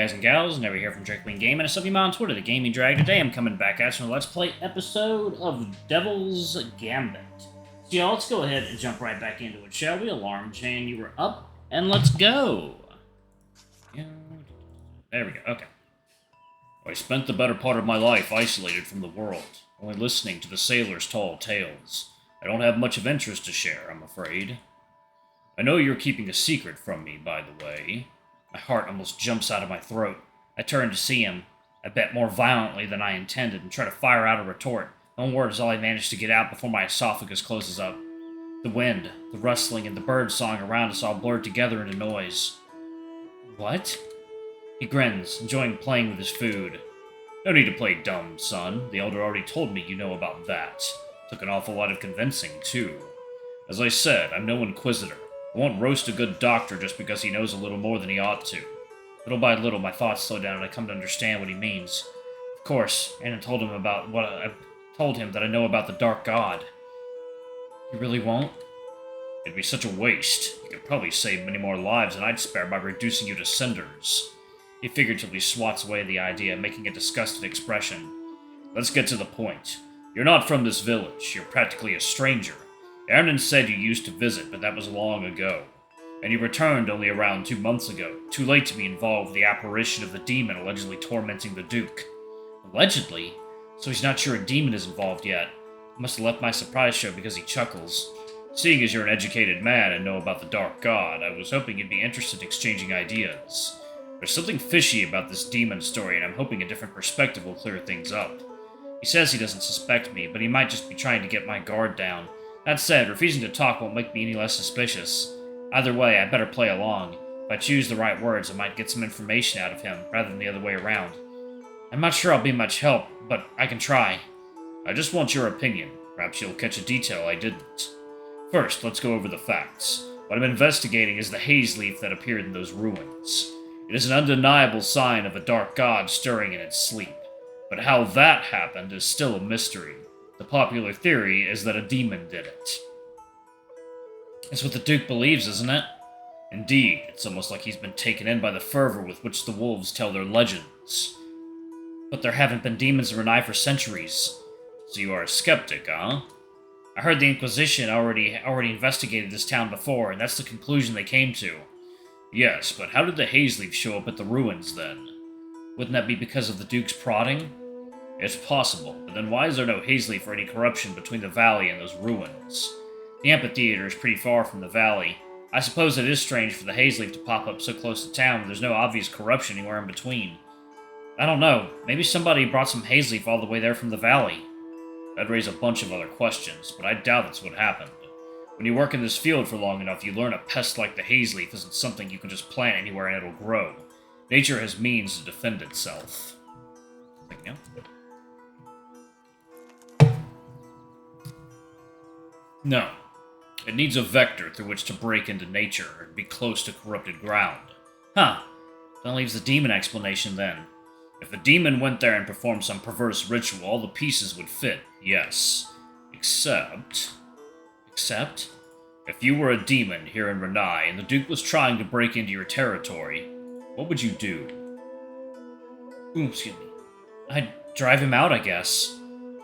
guys and gals, never hear from Drake Wing Game, and I sub you on Twitter, the Gaming Drag. Today I'm coming back at you on a Let's Play episode of Devil's Gambit. So y'all, let's go ahead and jump right back into it, shall we? Alarm chain, you were up, and let's go! There we go, okay. I spent the better part of my life isolated from the world, only listening to the sailors' tall tales. I don't have much of interest to share, I'm afraid. I know you're keeping a secret from me, by the way. My heart almost jumps out of my throat. I turn to see him. I bet more violently than I intended and try to fire out a retort. One word is all I manage to get out before my esophagus closes up. The wind, the rustling, and the bird song around us all blurred together into noise. What? He grins, enjoying playing with his food. No need to play dumb, son. The elder already told me you know about that. Took an awful lot of convincing, too. As I said, I'm no inquisitor. I won't roast a good doctor just because he knows a little more than he ought to. Little by little, my thoughts slow down and I come to understand what he means. Of course, Anna told him about what I've told him that I know about the Dark God. You really won't? It'd be such a waste. You could probably save many more lives than I'd spare by reducing you to cinders. He figuratively swats away the idea, making a disgusted expression. Let's get to the point. You're not from this village. You're practically a stranger. Ernan said you used to visit, but that was long ago. And you returned only around 2 months ago, too late to be involved with the apparition of the demon allegedly tormenting the Duke. Allegedly? So he's not sure a demon is involved yet. I must have left my surprise show because he chuckles. Seeing as you're an educated man and know about the Dark God, I was hoping you'd be interested in exchanging ideas. There's something fishy about this demon story, and I'm hoping a different perspective will clear things up. He says he doesn't suspect me, but he might just be trying to get my guard down. That said, refusing to talk won't make me any less suspicious. Either way, I better play along. If I choose the right words, I might get some information out of him, rather than the other way around. I'm not sure I'll be much help, but I can try. I just want your opinion. Perhaps you'll catch a detail I didn't. First, let's go over the facts. What I'm investigating is the haze leaf that appeared in those ruins. It is an undeniable sign of a dark god stirring in its sleep. But how that happened is still a mystery. The popular theory is that a demon did it. It's what the Duke believes, isn't it? Indeed, it's almost like he's been taken in by the fervor with which the wolves tell their legends. But there haven't been demons in Renai for centuries. So you are a skeptic, huh? I heard the Inquisition already investigated this town before, and that's the conclusion they came to. Yes, but how did the haze leaf show up at the ruins, then? Wouldn't that be because of the Duke's prodding? It's possible, but then why is there no haze leaf or any corruption between the valley and those ruins? The amphitheater is pretty far from the valley. I suppose it is strange for the haze leaf to pop up so close to town when there's no obvious corruption anywhere in between. I don't know, maybe somebody brought some haze leaf all the way there from the valley. That'd raise a bunch of other questions, but I doubt that's what happened. When you work in this field for long enough, you learn a pest like the haze leaf isn't something you can just plant anywhere and it'll grow. Nature has means to defend itself. Yeah. No. It needs a vector through which to break into nature and be close to corrupted ground. Huh. That leaves the demon explanation then. If a demon went there and performed some perverse ritual, all the pieces would fit, yes. Except... If you were a demon here in Renai and the Duke was trying to break into your territory, what would you do? Ooh, excuse me. I'd drive him out, I guess.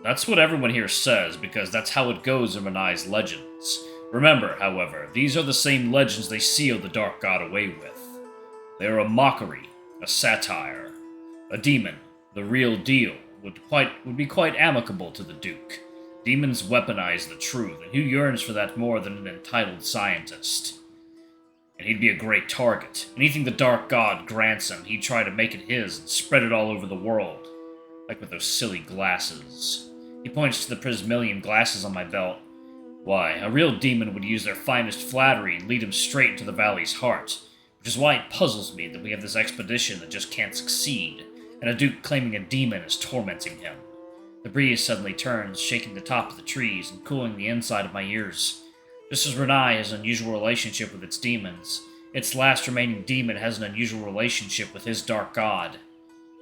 That's what everyone here says, because that's how it goes in Renai's legends. Remember, however, these are the same legends they seal the Dark God away with. They are a mockery, a satire. A demon, the real deal, would be quite amicable to the Duke. Demons weaponize the truth, and who yearns for that more than an entitled scientist? And he'd be a great target. Anything the Dark God grants him, he'd try to make it his and spread it all over the world. Like with those silly glasses. He points to the prismillion glasses on my belt. Why, a real demon would use their finest flattery and lead him straight into the valley's heart. Which is why it puzzles me that we have this expedition that just can't succeed, and a Duke claiming a demon is tormenting him. The breeze suddenly turns, shaking the top of the trees and cooling the inside of my ears. Just as Renai has an unusual relationship with its demons, its last remaining demon has an unusual relationship with his dark god.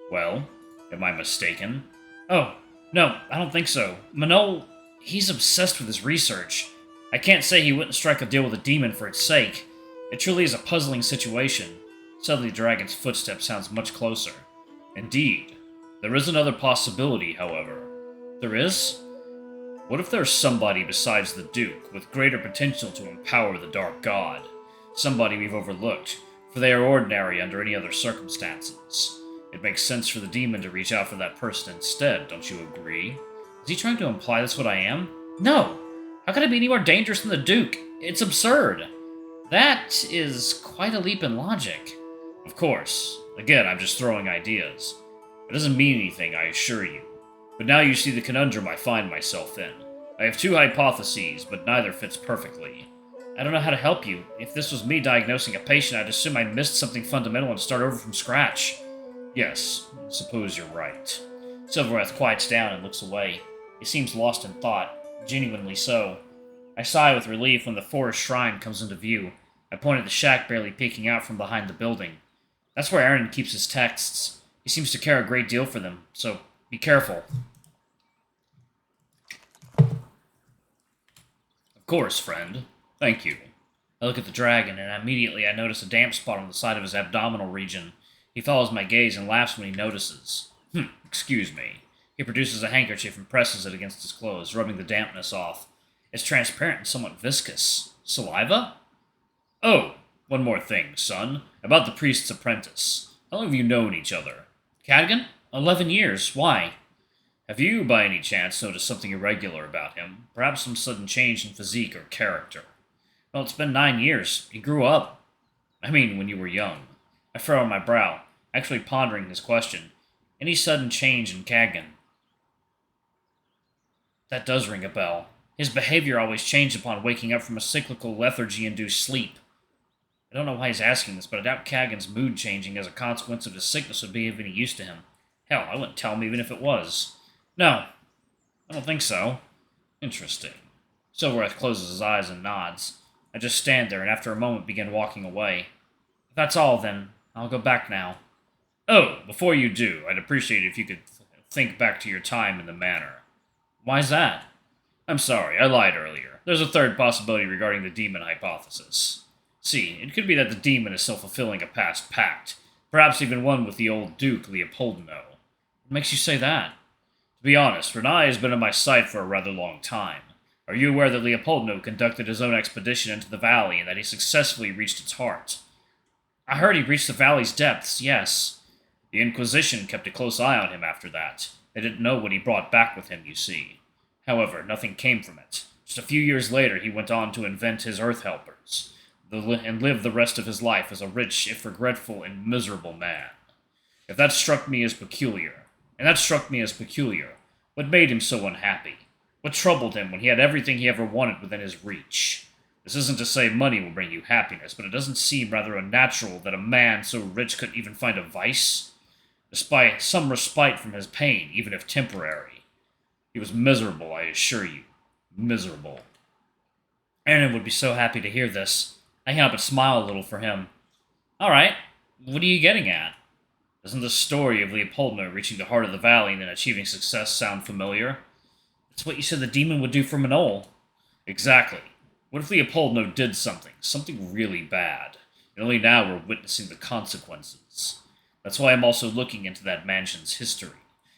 Well, am I mistaken? Oh, no, I don't think so. Manol, he's obsessed with his research. I can't say he wouldn't strike a deal with a demon for its sake. It truly is a puzzling situation. Suddenly, the dragon's footstep sounds much closer. Indeed. There is another possibility, however. There is? What if there's somebody besides the Duke, with greater potential to empower the Dark God? Somebody we've overlooked, for they are ordinary under any other circumstances. It makes sense for the demon to reach out for that person instead, don't you agree? Is he trying to imply that's what I am? No! How could I be any more dangerous than the Duke? It's absurd. That is quite a leap in logic. Of course. Again, I'm just throwing ideas. It doesn't mean anything, I assure you. But now you see the conundrum I find myself in. I have two hypotheses, but neither fits perfectly. I don't know how to help you. If this was me diagnosing a patient, I'd assume I missed something fundamental and start over from scratch. Yes, I suppose you're right. Silvareth quiets down and looks away. He seems lost in thought, genuinely so. I sigh with relief when the forest shrine comes into view. I point at the shack barely peeking out from behind the building. That's where Aaron keeps his texts. He seems to care a great deal for them, so be careful. Of course, friend. Thank you. I look at the dragon, and immediately I notice a damp spot on the side of his abdominal region. He follows my gaze and laughs when he notices. Excuse me. He produces a handkerchief and presses it against his clothes, rubbing the dampness off. It's transparent and somewhat viscous. Saliva? Oh, one more thing, son. About the priest's apprentice. How long have you known each other? Cadgan? 11 years. Why? Have you, by any chance, noticed something irregular about him? Perhaps some sudden change in physique or character? Well, it's been 9 years. He grew up. I mean, when you were young. I furrow my brow, actually pondering his question. Any sudden change in Cadgan? That does ring a bell. His behavior always changed upon waking up from a cyclical lethargy-induced sleep. I don't know why he's asking this, but I doubt Cadgan's mood changing as a consequence of his sickness would be of any use to him. Hell, I wouldn't tell him even if it was. No, I don't think so. Interesting. Silvareth closes his eyes and nods. I just stand there and after a moment begin walking away. If that's all, then I'll go back now. Oh, before you do, I'd appreciate it if you could think back to your time in the manor. Why's that? I'm sorry, I lied earlier. There's a third possibility regarding the demon hypothesis. See, it could be that the demon is self-fulfilling a past pact, perhaps even one with the old Duke Leopoldno. What makes you say that? To be honest, Renai has been in my sight for a rather long time. Are you aware that Leopoldno conducted his own expedition into the valley and that he successfully reached its heart? I heard he reached the valley's depths, yes. The Inquisition kept a close eye on him after that. They didn't know what he brought back with him, you see. However, nothing came from it. Just a few years later, he went on to invent his Earth Helpers, and live the rest of his life as a rich, if regretful, and miserable man. If that struck me as peculiar, what made him so unhappy? What troubled him when he had everything he ever wanted within his reach? This isn't to say money will bring you happiness, but it doesn't seem rather unnatural that a man so rich couldn't even find a vice? Despite some respite from his pain, even if temporary. He was miserable, I assure you. Miserable. Aaron would be so happy to hear this. I can't help but smile a little for him. Alright, what are you getting at? Doesn't the story of Leopoldno reaching the heart of the valley and then achieving success sound familiar? It's what you said the demon would do for Manol. Exactly. What if Leopoldno did something really bad, and only now we're witnessing the consequences? That's why I'm also looking into that mansion's history.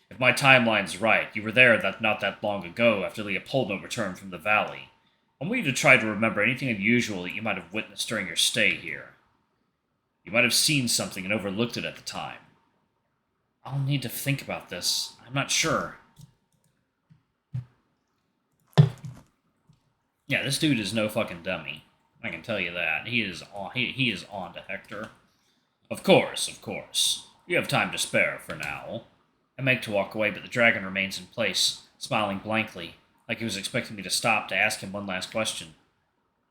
If my timeline's right, you were there not that long ago after Leopoldno returned from the valley. I want you to try to remember anything unusual that you might have witnessed during your stay here. You might have seen something and overlooked it at the time. I'll need to think about this. I'm not sure. Yeah, this dude is no fucking dummy. I can tell you that. He is on to Hector. Of course. You have time to spare for now. I make to walk away, but the dragon remains in place, smiling blankly, like he was expecting me to stop to ask him one last question.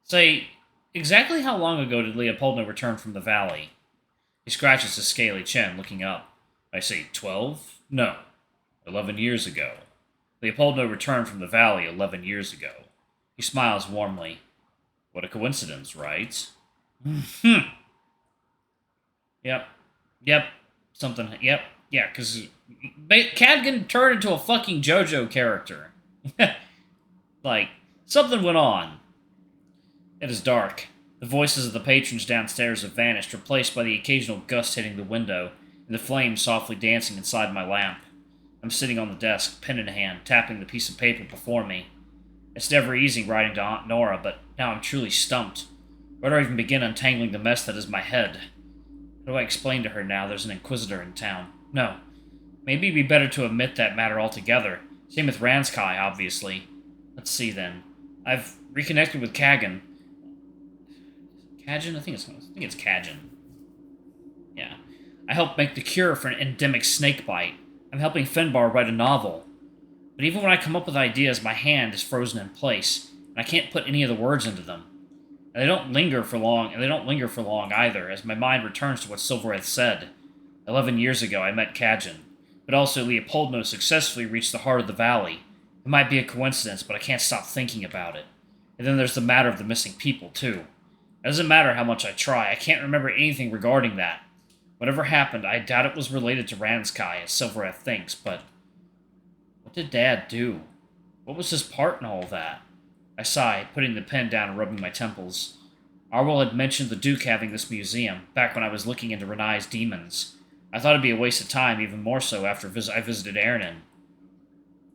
Say, exactly how long ago did Leopoldno return from the valley? He scratches his scaly chin, looking up. I say 12? No. 11 years ago. Leopoldno returned from the valley 11 years ago. He smiles warmly. What a coincidence, right? Yep. Yeah, because Cadgan turned into a fucking JoJo character. Like, something went on. It is dark. The voices of the patrons downstairs have vanished, replaced by the occasional gust hitting the window, and the flames softly dancing inside my lamp. I'm sitting on the desk, pen in hand, tapping the piece of paper before me. It's never easy writing to Aunt Nora, but now I'm truly stumped. Where do I even begin untangling the mess that is my head? How do I explain to her now there's an Inquisitor in town? No. Maybe it'd be better to omit that matter altogether. Same with Ranskai, obviously. Let's see, then. I've reconnected with Kagan. Kajan? I think it's Kajan. Yeah. I helped make the cure for an endemic snakebite. I'm helping Finbar write a novel. But even when I come up with ideas, my hand is frozen in place, and I can't put any of the words into them. And they don't linger for long either, as my mind returns to what Silvareth said. 11 years ago, I met Kajan, but also Leopoldno successfully reached the heart of the valley. It might be a coincidence, but I can't stop thinking about it. And then there's the matter of the missing people, too. It doesn't matter how much I try, I can't remember anything regarding that. Whatever happened, I doubt it was related to Ranskai, as Silvareth thinks, but what did Dad do? What was his part in all that? I sighed, putting the pen down and rubbing my temples. Arwell had mentioned the Duke having this museum, back when I was looking into Renai's demons. I thought it'd be a waste of time, even more so after I visited Ernan.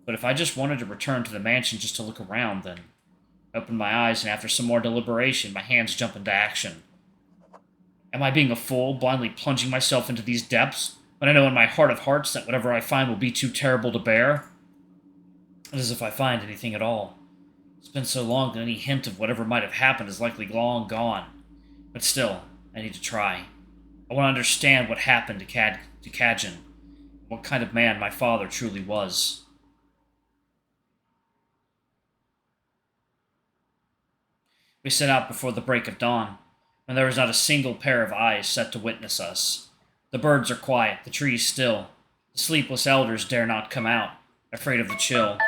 But if I just wanted to return to the mansion just to look around, then I opened my eyes, and after some more deliberation, my hands jump into action. Am I being a fool, blindly plunging myself into these depths, when I know in my heart of hearts that whatever I find will be too terrible to bear? As if I find anything at all. It's been so long that any hint of whatever might have happened is likely long gone. But still, I need to try. I want to understand what happened to Kajan, what kind of man my father truly was. We set out before the break of dawn, and there was not a single pair of eyes set to witness us. The birds are quiet, the trees still. The sleepless elders dare not come out, afraid of the chill.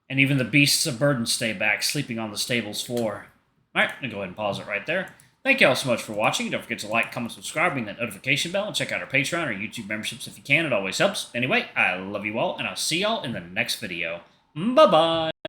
And even the beasts of burden stay back, sleeping on the stable's floor. Alright, I'm going to go ahead and pause it right there. Thank you all so much for watching. Don't forget to like, comment, subscribe, ring that notification bell, and check out our Patreon or YouTube memberships if you can. It always helps. Anyway, I love you all, and I'll see y'all in the next video. Bye-bye!